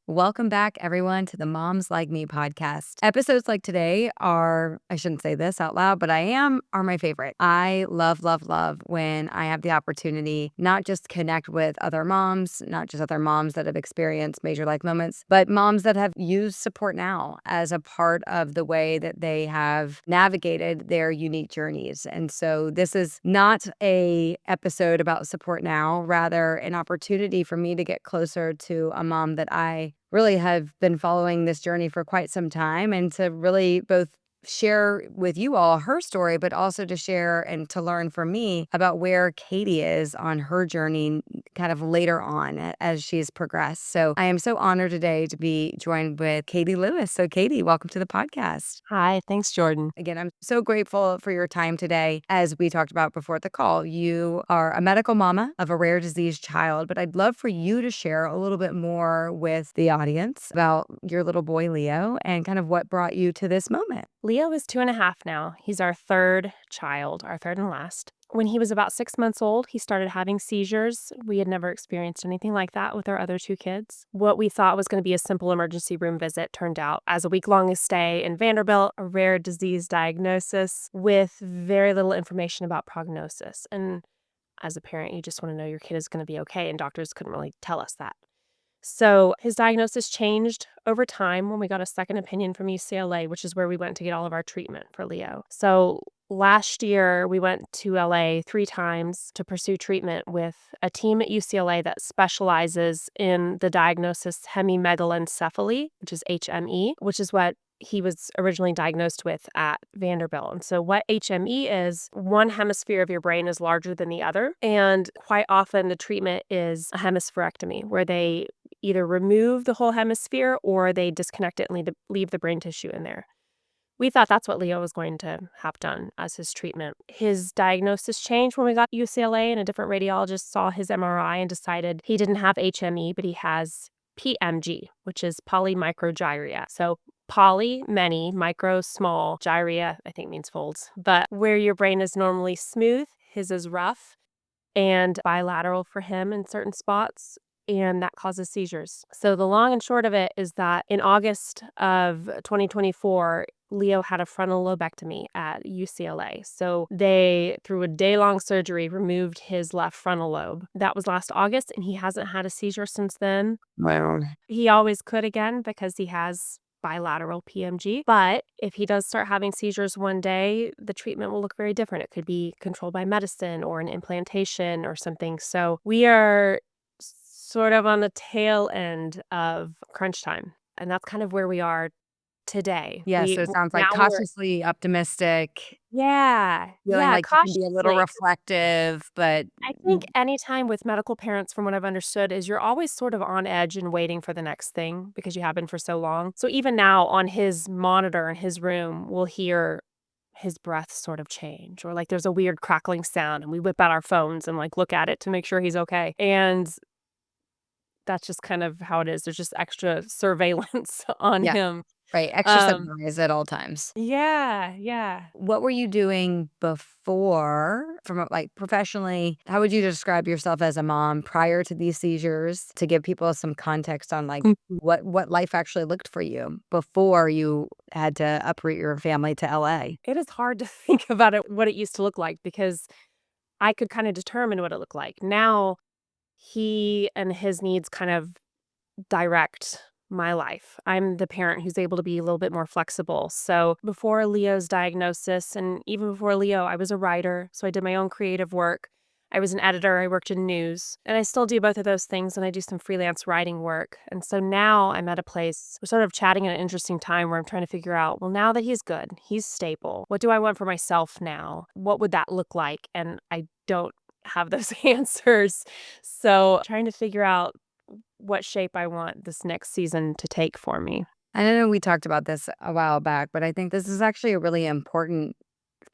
Welcome back, everyone, to the Moms Like Me podcast. Episodes like today I shouldn't say this out loud, but are my favorite. I love, love, love when I have the opportunity not just connect with other moms, not just other moms that have experienced major life moments, but moms that have used Support Now as a part of the way that they have navigated their unique journeys. And so this is not a episode about Support Now, rather an opportunity for me to get closer to a mom that I really have been following this journey for quite some time, and to really both share with you all her story, but also to share and to learn from me about where Katie is on her journey kind of later on as she's progressed. So I am so honored today to be joined with Katie Lewis. So Katie, welcome to the podcast. Hi, thanks, Jordan. Again, I'm so grateful for your time today. As we talked about before the call, you are a medical mama of a rare disease child, but I'd love for you to share a little bit more with the audience about your little boy, Leo, and kind of what brought you to this moment. Leo is 2.5 now. He's our third child, our third and last. When he was about 6 months old, he started having seizures. We had never experienced anything like that with our other two kids. What we thought was going to be a simple emergency room visit turned out as a week-long stay in Vanderbilt, a rare disease diagnosis with very little information about prognosis. And as a parent, you just want to know your kid is going to be okay, and doctors couldn't really tell us that. So his diagnosis changed over time when we got a second opinion from UCLA, which is where we went to get all of our treatment for Leo. So last year, we went to LA 3 times to pursue treatment with a team at UCLA that specializes in the diagnosis hemimegalencephaly, which is HME, which is what he was originally diagnosed with at Vanderbilt. And so what HME is, one hemisphere of your brain is larger than the other. And quite often the treatment is a hemispherectomy, where they either remove the whole hemisphere or they disconnect it and leave the brain tissue in there. We thought that's what Leo was going to have done as his treatment. His diagnosis changed when we got to UCLA, and a different radiologist saw his MRI and decided he didn't have HME, but he has PMG, which is polymicrogyria. So poly, many, micro, small, gyria, I think means folds. But where your brain is normally smooth, his is rough and bilateral for him in certain spots, and that causes seizures. So the long and short of it is that in August of 2024, Leo had a frontal lobectomy at UCLA. So they, through a day-long surgery, removed his left frontal lobe. That was last August, and he hasn't had a seizure since then. Wow. He always could again because he has bilateral PMG. But if he does start having seizures one day, the treatment will look very different. It could be controlled by medicine or an implantation or something. So we are sort of on the tail end of crunch time. And that's kind of where we are today. Yeah, so it sounds like cautiously optimistic, Yeah, feeling like you can be a little cautiously. reflective, but I think anytime with medical parents, from what I've understood, is you're always sort of on edge and waiting for the next thing because you have been for so long. So even now on his monitor in his room, we'll hear his breath sort of change, or like there's a weird crackling sound, and we whip out our phones and like look at it to make sure he's okay. And that's just kind of how it is. There's just extra surveillance on yeah, him. right, extra set of Um, eyes at all times. yeah. What were you doing before from like professionally? How would you describe yourself as a mom prior to these seizures, to give people some context on like Mhm. what life actually looked for you before you had to uproot your family to LA? It is hard to think about it, what it used to look like, because I could kind of determine what it looked like. Now, he and his needs kind of direct my life. I'm the parent who's able to be a little bit more flexible. So before Leo's diagnosis, and even before Leo, I was a writer. So I did my own creative work. I was an editor. I worked in news, and I still do both of those things. And I do some freelance writing work. And so now I'm at a place, we're sort of chatting at an interesting time where I'm trying to figure out, well, now that he's good, he's stable, what do I want for myself now? What would that look like? And I don't have those answers. So trying to figure out what shape I want this next season to take for me. I know we talked about this a while back, but I think this is actually a really important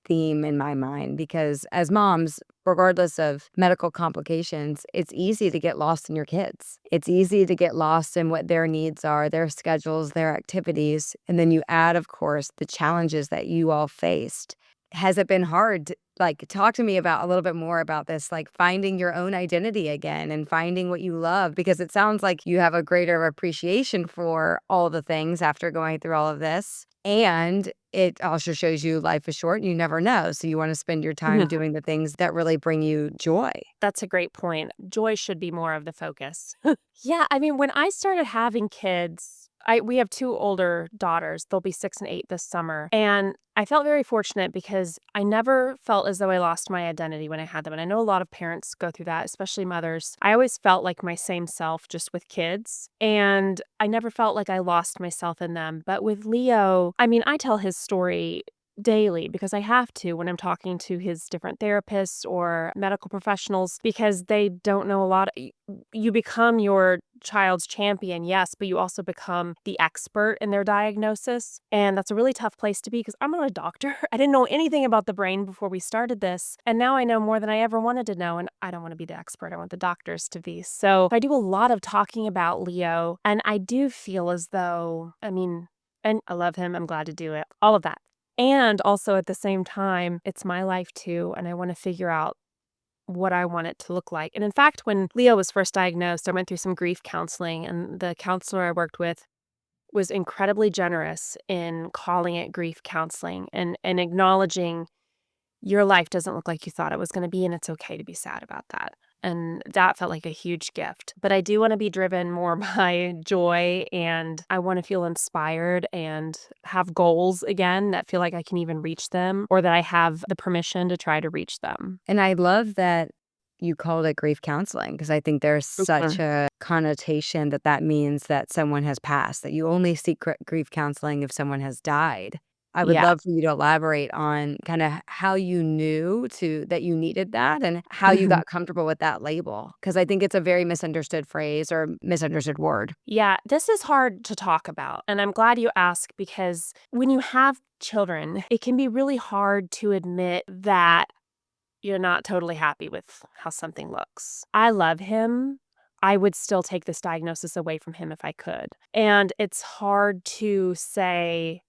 theme in my mind because as moms, regardless of medical complications, it's easy to get lost in your kids. It's easy to get lost in what their needs are, their schedules, their activities. And then you add, of course, the challenges that you all faced. Has it been hard Like, talk to me about a little bit more about this, like, finding your own identity again and finding what you love, because it sounds like you have a greater appreciation for all the things after going through all of this. And it also shows you life is short and you never know. So you want to spend your time Mhm. doing the things that really bring you joy. That's a great point. Joy should be more of the focus. Yeah, I mean, when I started having kids, we have 2 older daughters. They'll be 6 and 8 this summer, and I felt very fortunate because I never felt as though I lost my identity when I had them, and I know a lot of parents go through that, especially mothers. I always felt like my same self just with kids, and I never felt like I lost myself in them, but with Leo, I mean, I tell his story daily because I have to when I'm talking to his different therapists or medical professionals because they don't know a lot. You become your child's champion, yes, but you also become the expert in their diagnosis. And that's a really tough place to be because I'm not a doctor. I didn't know anything about the brain before we started this. And now I know more than I ever wanted to know. And I don't want to be the expert. I want the doctors to be. So I do a lot of talking about Leo. And I do feel as though, I mean, and I love him. I'm glad to do it. All of that. And also at the same time, it's my life too, and I wanna figure out what I want it to look like. And in fact, when Leo was first diagnosed, I went through some grief counseling, and the counselor I worked with was incredibly generous in calling it grief counseling and acknowledging your life doesn't look like you thought it was gonna be, and it's okay to be sad about that. And that felt like a huge gift. But I do wanna be driven more by joy, and I wanna feel inspired and have goals again that feel like I can even reach them or that I have the permission to try to reach them. And I love that you called it grief counseling, because I think there's such Mhm. a connotation that that means that someone has passed, that you only seek grief counseling if someone has died. I would Yeah. love for you to elaborate on kind of how you knew that you needed that and how you Mhm. got comfortable with that label, because I think it's a very misunderstood phrase or misunderstood word. Yeah, this is hard to talk about, and I'm glad you asked because when you have children, it can be really hard to admit that you're not totally happy with how something looks. I love him. I would still take this diagnosis away from him if I could. And it's hard to say,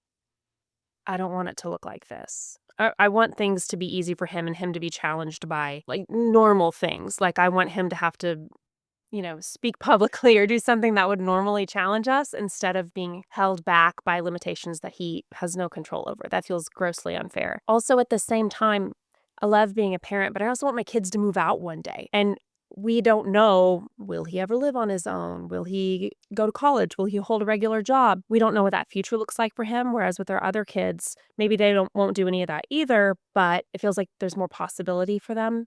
I don't want it to look like this. I want things to be easy for him and him to be challenged by like normal things. Like I want him to have to, speak publicly or do something that would normally challenge us instead of being held back by limitations that he has no control over. That feels grossly unfair. Also, at the same time, I love being a parent, but I also want my kids to move out one day. And we don't know, will he ever live on his own? Will he go to college? Will he hold a regular job? We don't know what that future looks like for him. Whereas with our other kids, maybe they won't do any of that either, but it feels like there's more possibility for them.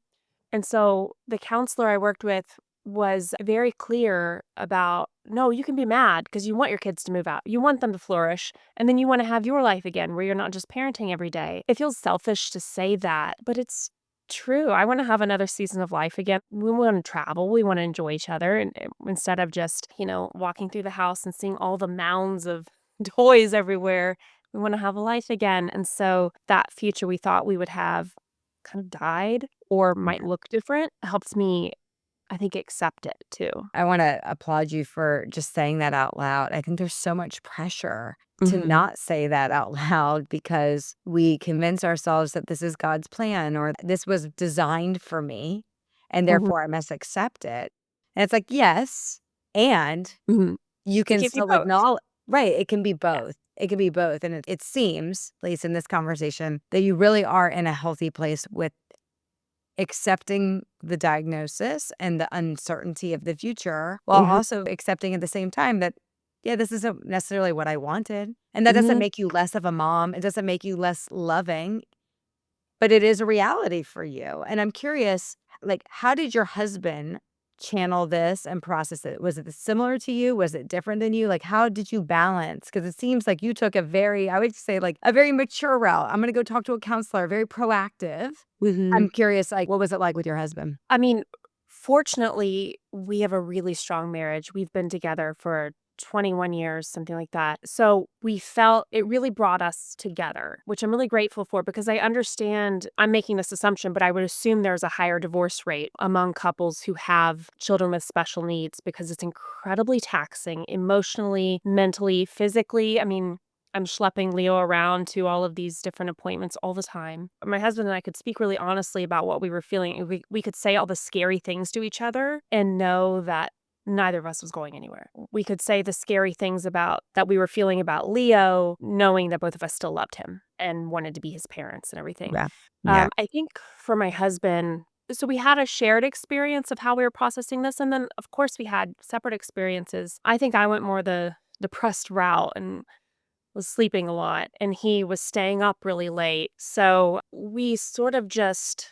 And so the counselor I worked with was very clear about, no, you can be mad because you want your kids to move out. You want them to flourish. And then you want to have your life again where you're not just parenting every day. It feels selfish to say that, but it's true. I want to have another season of life again. We want to travel. We want to enjoy each other. And instead of just, walking through the house and seeing all the mounds of toys everywhere, we want to have a life again. And so that future we thought we would have kind of died or might look different helps me, I think, accept it too. I wanna applaud you for just saying that out loud. I think there's so much pressure to Mhm. not say that out loud because we convince ourselves that this is God's plan or this was designed for me, and Mhm. therefore I must accept it. And it's like, yes, and Mhm. you It can can be still both. acknowledge. Right, it can be Yeah. both. It can be both, and it seems, at least in this conversation, that you really are in a healthy place with accepting the diagnosis and the uncertainty of the future, while Mhm. also accepting at the same time that, yeah, this isn't necessarily what I wanted. And that doesn't Mhm. make you less of a mom. It doesn't make you less loving, but it is a reality for you. And I'm curious, like, how did your husband channel this and process it? Was it similar to you? Was it different than you? Like, how did you balance? Because it seems like you took a very, I would say, like a very mature route. I'm going to go talk to a counselor, very proactive. I'm Mhm. curious, like, what was it like with your husband? I mean, fortunately, we have a really strong marriage. We've been together for 21 years, something like that. So we felt it really brought us together, which I'm really grateful for because I understand I'm making this assumption, but I would assume there's a higher divorce rate among couples who have children with special needs because it's incredibly taxing emotionally, mentally, physically. I mean, I'm schlepping Leo around to all of these different appointments all the time. My husband and I could speak really honestly about what we were feeling. We could say all the scary things to each other and know that neither of us was going anywhere. We could say the scary things about that we were feeling about Leo, knowing that both of us still loved him and wanted to be his parents and everything. Yeah. Yeah. I think for my husband, so we had a shared experience of how we were processing this, and then, of course, we had separate experiences. I think I went more the depressed route and was sleeping a lot, and he was staying up really late. So we sort of just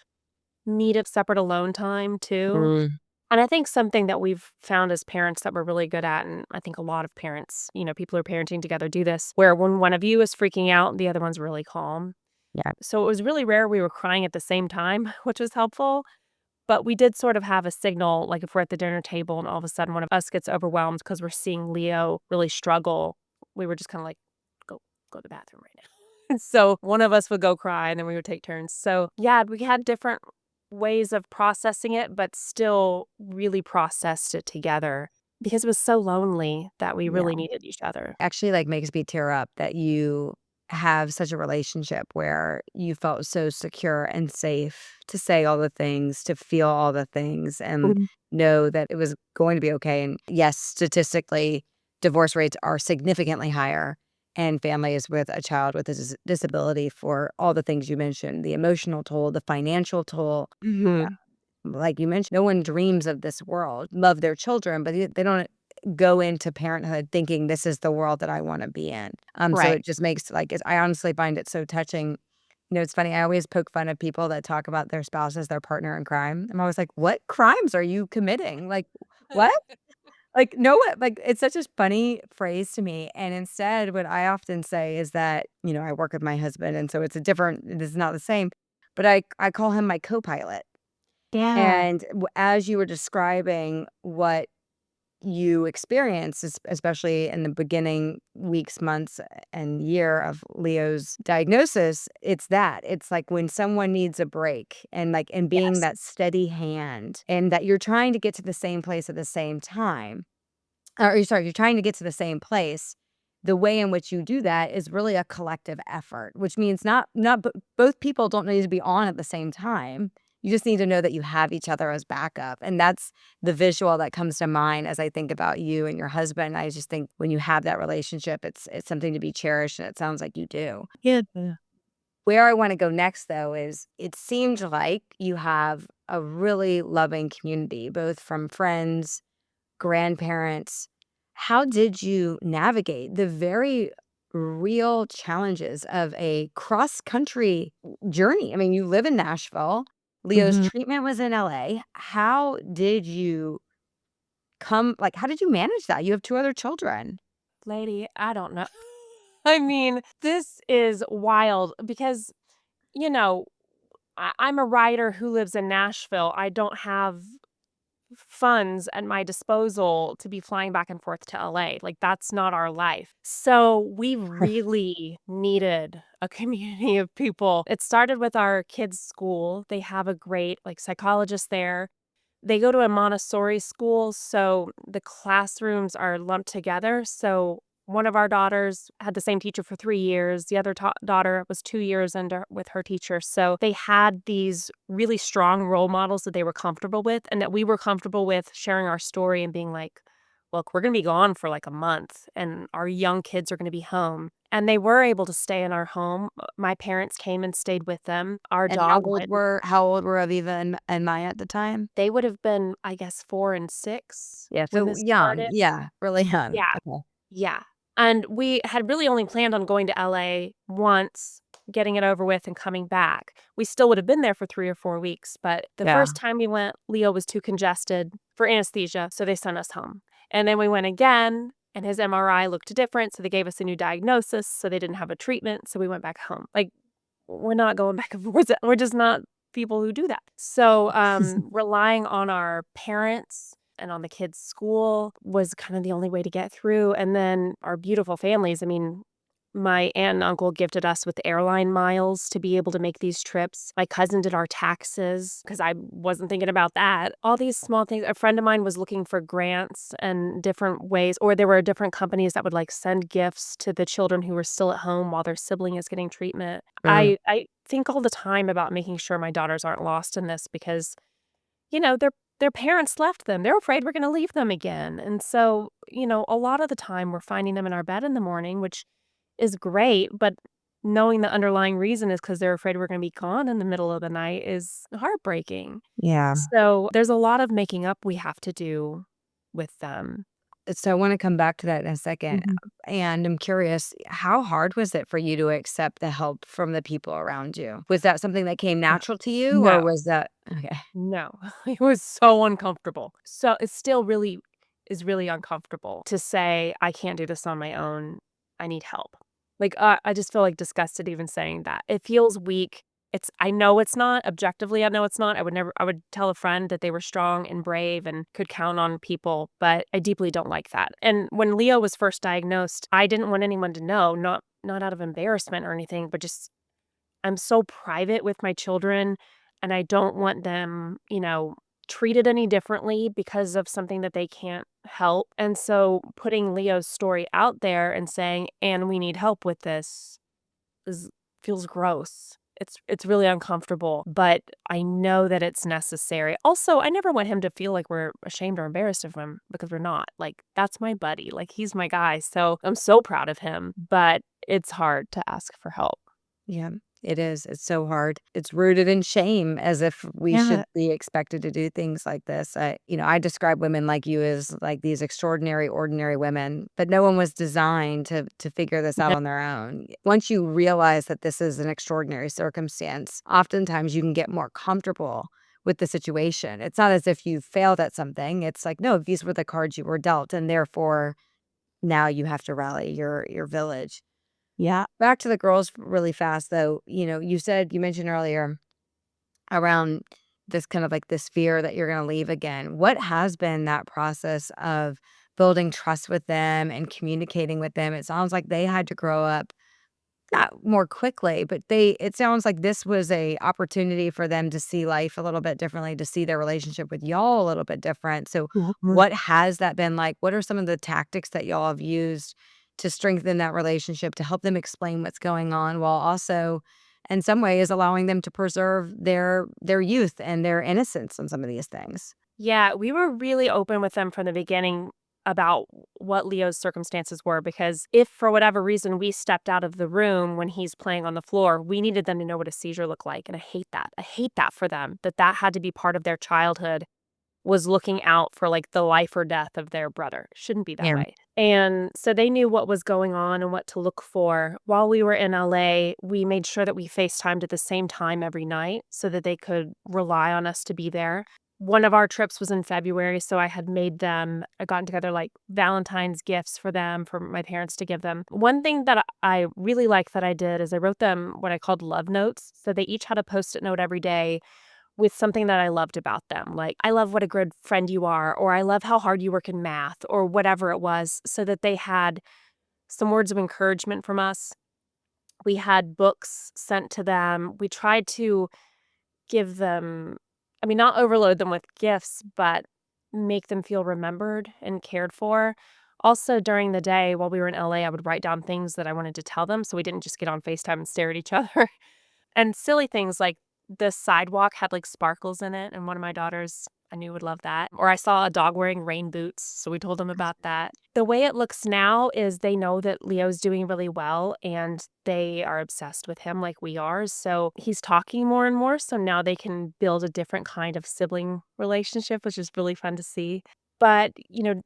needed separate alone time too. Mm, And I think something that we've found as parents that we're really good at, and I think a lot of parents, people who are parenting together do this, where when one of you is freaking out, the other one's really calm. yeah. So it was really rare we were crying at the same time, which was helpful. But we did sort of have a signal, like if we're at the dinner table and all of a sudden one of us gets overwhelmed because we're seeing Leo really struggle, we were just kind of like, go, go to the bathroom right now. And so one of us would go cry and then we would take turns. So yeah, we had different ways of processing it, but still really processed it together because it was so lonely that we Yeah. really needed each other. Actually, like, makes me tear up that you have such a relationship where you felt so secure and safe to say all the things, to feel all the things, and Mhm. know that it was going to be okay. And yes, statistically, divorce rates are significantly higher in families with a child with a disability for all the things you mentioned, the emotional toll, the financial toll. Mhm. Like you mentioned, no one dreams of this world, love their children, but they don't go into parenthood thinking this is the world that I want to be in. So Right. it just makes I honestly find it so touching. It's funny. I always poke fun of people that talk about their spouse as their partner in crime. I'm always like, what crimes are you committing? Like, what? Like, no, what? Like, it's such a funny phrase to me. And instead, what I often say is that, I work with my husband. And so it is not the same, but I call him my co pilot. Yeah. And as you were describing what you experienced, especially in the beginning weeks, months, and year of Leo's diagnosis, it's that. It's like when someone needs a break and being Yes. that steady hand and that you're trying to get to the same place at the same time. Or you're trying to get to the same place. The way in which you do that is really a collective effort, which means not both people don't need to be on at the same time. You just need to know that you have each other as backup, and that's the visual that comes to mind as I think about you and your husband. I just think when you have that relationship, it's something to be cherished, and it sounds like you do. Yeah. Where I wanna go next, though, is it seems like you have a really loving community, both from friends, grandparents. How did you navigate the very real challenges of a cross-country journey? I mean, you live in Nashville. Leo's Mhm. treatment was in LA. How did you manage that? You have 2 other children. Lady, I don't know. I mean, this is wild because, you know, I'm a writer who lives in Nashville. I don't have funds at my disposal to be flying back and forth to LA. Like, that's not our life. So we really needed a community of people. It started with our kids' school. They have a great, like, psychologist there. They go to a Montessori school, so the classrooms are lumped together. So one of our daughters had the same teacher for 3 years. The other daughter was 2 years under with her teacher. So they had these really strong role models that they were comfortable with and that we were comfortable with sharing our story and being like, "Look, we're gonna be gone for like a month and our young kids are gonna be home." And they were able to stay in our home. My parents came and stayed with them. Our And how dog old went. were how old were Aviva and Maya at the time? They would have been, I guess, 4 and 6 Yeah, when so this young. started. Yeah, really young. Yeah, Okay. yeah, and we had really only planned on going to LA once, getting it over with, and coming back. We still would have been there for 3 or 4 weeks, but the Yeah. first time we went, Leo was too congested for anesthesia, so they sent us home, and then we went again, and his MRI looked different, so they gave us a new diagnosis, so they didn't have a treatment, so we went back home. Like, we're not going back and forth. We're just not people who do that. So, relying on our parents and on the kids' school was kind of the only way to get through. And then our beautiful families. I mean, My aunt and uncle gifted us with airline miles to be able to make these trips. My cousin did our taxes because I wasn't thinking about that. All these small things. A friend of mine was looking for grants and different ways, or there were different companies that would like send gifts to the children who were still at home while their sibling is getting treatment. Mm. I think all the time about making sure my daughters aren't lost in this because, their parents left them. They're afraid we're going to leave them again. And so, a lot of the time we're finding them in our bed in the morning, which is great, but knowing the underlying reason is because 'cause they're afraid we're gonna be gone in the middle of the night is heartbreaking. Yeah. So, there's a lot of making up we have to do with them. So I wanna come back to that in a second, Mhm. and I'm curious, how hard was it for you to accept the help from the people around you? Was that something that came Ugh, natural to you, or no, was that okay. no. It was so uncomfortable. So, it still really is really uncomfortable to say, "I can't do this on my own. I need help." Like, I just feel, like, disgusted even saying that. It feels weak. I know it's not. Objectively, I know it's not. I would tell a friend that they were strong and brave and could count on people, but I deeply don't like that. And when Leo was first diagnosed, I didn't want anyone to know, not out of embarrassment or anything, but just I'm so private with my children, and I don't want them, treated any differently because of something that they can't help. And so putting Leo's story out there and saying, "And we need help with this," is feels gross. It's really uncomfortable, but I know that it's necessary. Also, I never want him to feel like we're ashamed or embarrassed of him because we're not. Like, that's my buddy. Like, he's my guy. So I'm so proud of him, but it's hard to ask for help. Yeah, it is. It's so hard. It's rooted in shame as if we Yeah. should be expected to do things like this. I describe women like you as like these extraordinary, ordinary women, but no one was designed to figure this out on their own. Once you realize that this is an extraordinary circumstance, oftentimes you can get more comfortable with the situation. It's not as if you failed at something. It's like, no, these were the cards you were dealt, and therefore now you have to rally your village. Yeah. Back to the girls really fast though, you mentioned earlier around this kind of like this fear that you're gonna leave again. What has been that process of building trust with them and communicating with them? It sounds like they had to grow up not more quickly, but it sounds like this was a opportunity for them to see life a little bit differently, to see their relationship with y'all a little bit different. So Mhm. what has that been like? What are some of the tactics that y'all have used to strengthen that relationship, to help them explain what's going on while also in some ways allowing them to preserve their youth and their innocence on some of these things? Yeah, we were really open with them from the beginning about what Leo's circumstances were because if for whatever reason we stepped out of the room when he's playing on the floor, we needed them to know what a seizure looked like, and I hate that. I hate that for them, that had to be part of their childhood was looking out for, like, the life or death of their brother. Shouldn't be that Yeah. way. And so they knew what was going on and what to look for. While we were in LA, we made sure that we FaceTimed at the same time every night so that they could rely on us to be there. One of our trips was in February, so I gotten together, like, Valentine's gifts for them, for my parents to give them. One thing that I really like that I did is I wrote them what I called love notes. So they each had a Post-it note every day with something that I loved about them, like, "I love what a good friend you are," or "I love how hard you work in math," or whatever it was, so that they had some words of encouragement from us. We had books sent to them. We tried to give them not overload them with gifts, but make them feel remembered and cared for. Also, during the day while we were in LA, I would write down things that I wanted to tell them so we didn't just get on FaceTime and stare at each other. And silly things like the sidewalk had, like, sparkles in it, and one of my daughters I knew would love that. Or I saw a dog wearing rain boots, so we told them about that. The way it looks now is they know that Leo's doing really well, and they are obsessed with him like we are, so he's talking more and more, so now they can build a different kind of sibling relationship, which is really fun to see. But,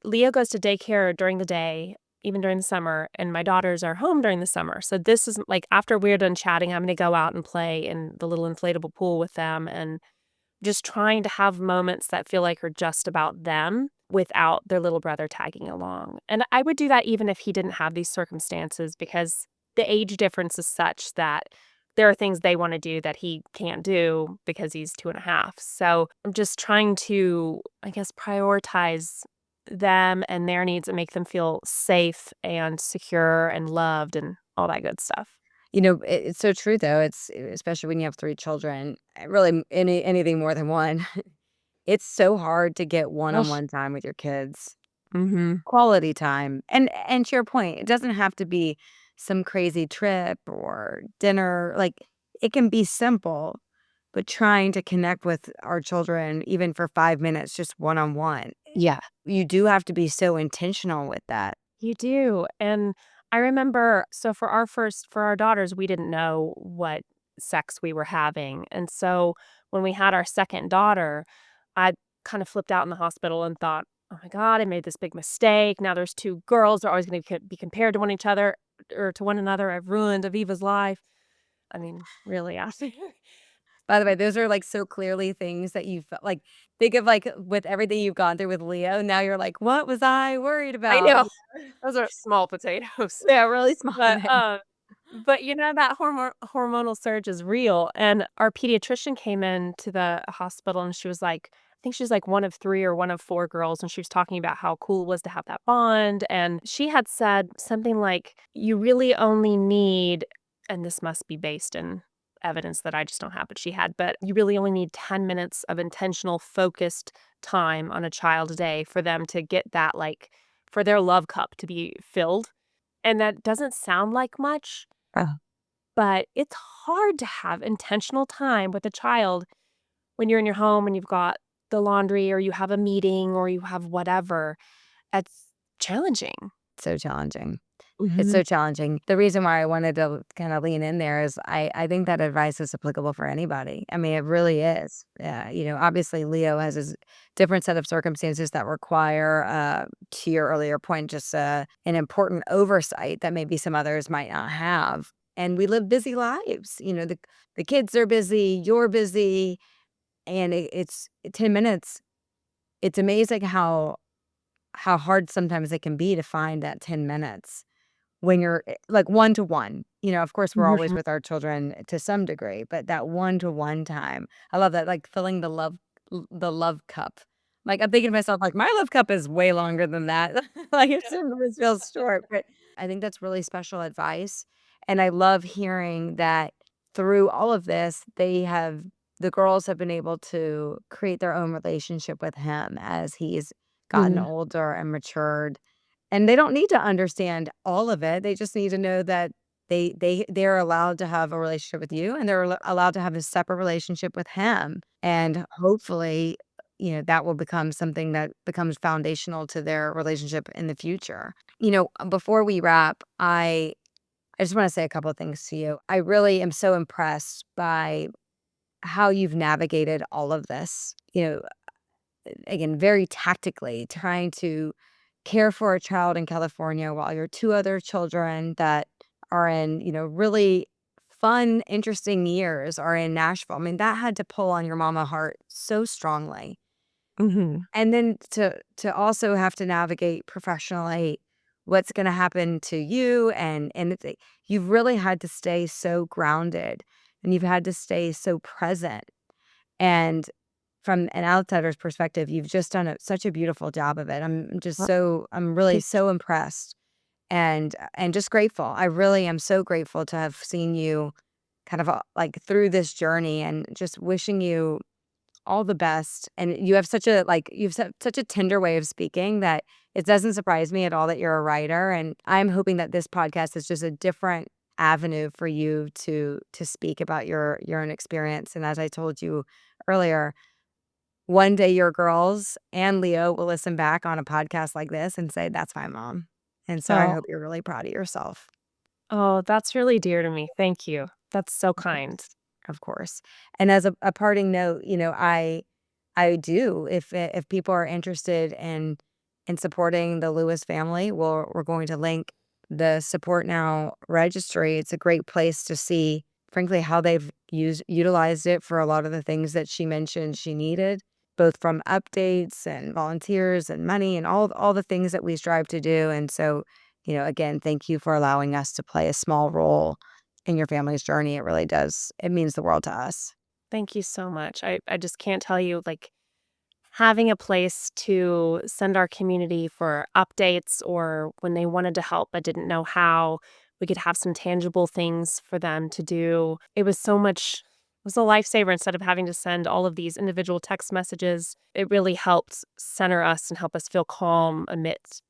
Leo goes to daycare during the day, even during the summer, and my daughters are home during the summer. So this is like after we're done chatting, I'm gonna go out and play in the little inflatable pool with them and just trying to have moments that feel like are just about them without their little brother tagging along. And I would do that even if he didn't have these circumstances because the age difference is such that there are things they want to do that he can't do because he's 2.5. So I'm just trying to, I guess, prioritize them and their needs and make them feel safe and secure and loved and all that good stuff. It's so true, though. It's especially when you have 3 children, really anything more than 1. It's so hard to get Ugh. one-on-one time with your kids. Mhm. Quality time. And to your point, it doesn't have to be some crazy trip or dinner, like, it can be simple, but trying to connect with our children even for 5 minutes just one-on-one. Yeah. You do have to be so intentional with that. You do, and I remember so for our daughters, we didn't know what sex we were having, and so when we had our 2nd daughter, I kind of flipped out in the hospital and thought, "Oh my god, I made this big mistake. Now there's 2 girls, they're always gonna be compared to one each other or to one another. I've ruined Aviva's life." I mean, really, after By the way, those are, like, so clearly things that you felt like, think of, like, with everything you've gone through with Leo, now you're like, "What was I worried I about?" know, those are small potatoes. Yeah, really small But, thing. that hormonal surge is real, and our pediatrician came into the hospital, and she was like I think she was, like, one of 3 or one of 4 girls, and she was talking about how cool it was to have that bond, and she had said something like, "You really only need" and this must be based in evidence that I just don't have, but she had, "But you really only need 10 minutes of intentional, focused time on a child a day for them to get that, like for their love cup to be filled." And that doesn't sound like much, Oh, but it's hard to have intentional time with a child when you're in your home and you've got the laundry or you have a meeting or you have whatever. It's challenging. so challenging. It's Mhm. so challenging. The reason why I wanted to kinda lean in there is I think that advice is applicable for anybody. I mean, it really is. Obviously, Leo has his different set of circumstances that require, to your earlier point, just, an important oversight that maybe some others might not have. And we live busy lives. The kids are busy, you're busy, and it's 10 minutes. It's amazing how hard sometimes it can be to find that 10 minutes when you're, like, one to one. Of course, we're always Mhm. with our children to some degree, but that one to one time, I love that, like, filling the love cup. Like, I'm thinking to myself, like, my love cup is way longer than that. Like, it sometimes feels short, but I think that's really special advice, and I love hearing that through all of this, the girls have been able to create their own relationship with him as he's gotten Mhm. older and matured, and they don't need to understand all of it. They just need to know that they're allowed to have a relationship with you, and they're allowed to have a separate relationship with him. And hopefully, that will become something that becomes foundational to their relationship in the future. Before we wrap, I just want to say a couple of things to you. I really am so impressed by how you've navigated all of this. Again, very tactically trying to care for a child in California while your 2 other children that are in, really fun, interesting years are in Nashville. I mean, that had to pull on your mama heart so strongly. Mhm. And then to also have to navigate professionally what's gonna happen to you you've really had to stay so grounded, and you've had to stay so present. And from an outsider's perspective, you've just done such a beautiful job of it. Well, I'm really thank so impressed and just grateful. I really am so grateful to have seen you kind of, like, through this journey, and just wishing you all the best. And you've such a tender way of speaking that it doesn't surprise me at all that you're a writer, and I'm hoping that this podcast is just a different avenue for you to speak about your own experience. And as I told you earlier, one day your girls and Leo will listen back on a podcast like this and say, "That's my mom." And so I Oh, hope you're really proud of yourself. oh, that's really dear to me. Thank you. That's so Of kind. course. Of course. And as a parting note, I do if people are interested in supporting the Lewis family, we're going to link the Support Now registry. It's a great place to see, frankly, how they've utilized it for a lot of the things that she mentioned she needed, both from updates and volunteers and money and all the things that we strive to do. And so, again, thank you for allowing us to play a small role in your family's journey. It really does. It means the world to us. Thank you so much. I just can't tell you, like, having a place to send our community for updates or when they wanted to help but didn't know how, we could have some tangible things for them to do. It was a lifesaver instead of having to send all of these individual text messages. It really helped center us and help us feel calm amidst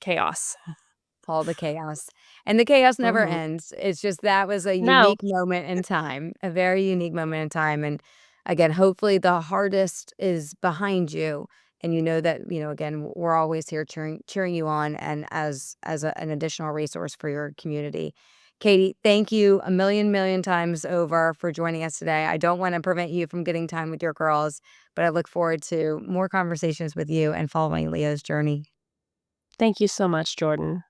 chaos. All the chaos. And the chaos never Mhm. ends. It's just that was a No. unique moment in time, a very unique moment in time, and again, hopefully the hardest is behind you, and you know that, again, we're always here cheering you on and as an additional resource for your community. Katie, thank you a million times over for joining us today. I don't wanna prevent you from getting time with your girls, but I look forward to more conversations with you and following Leo's journey. Thank you so much, Jordan.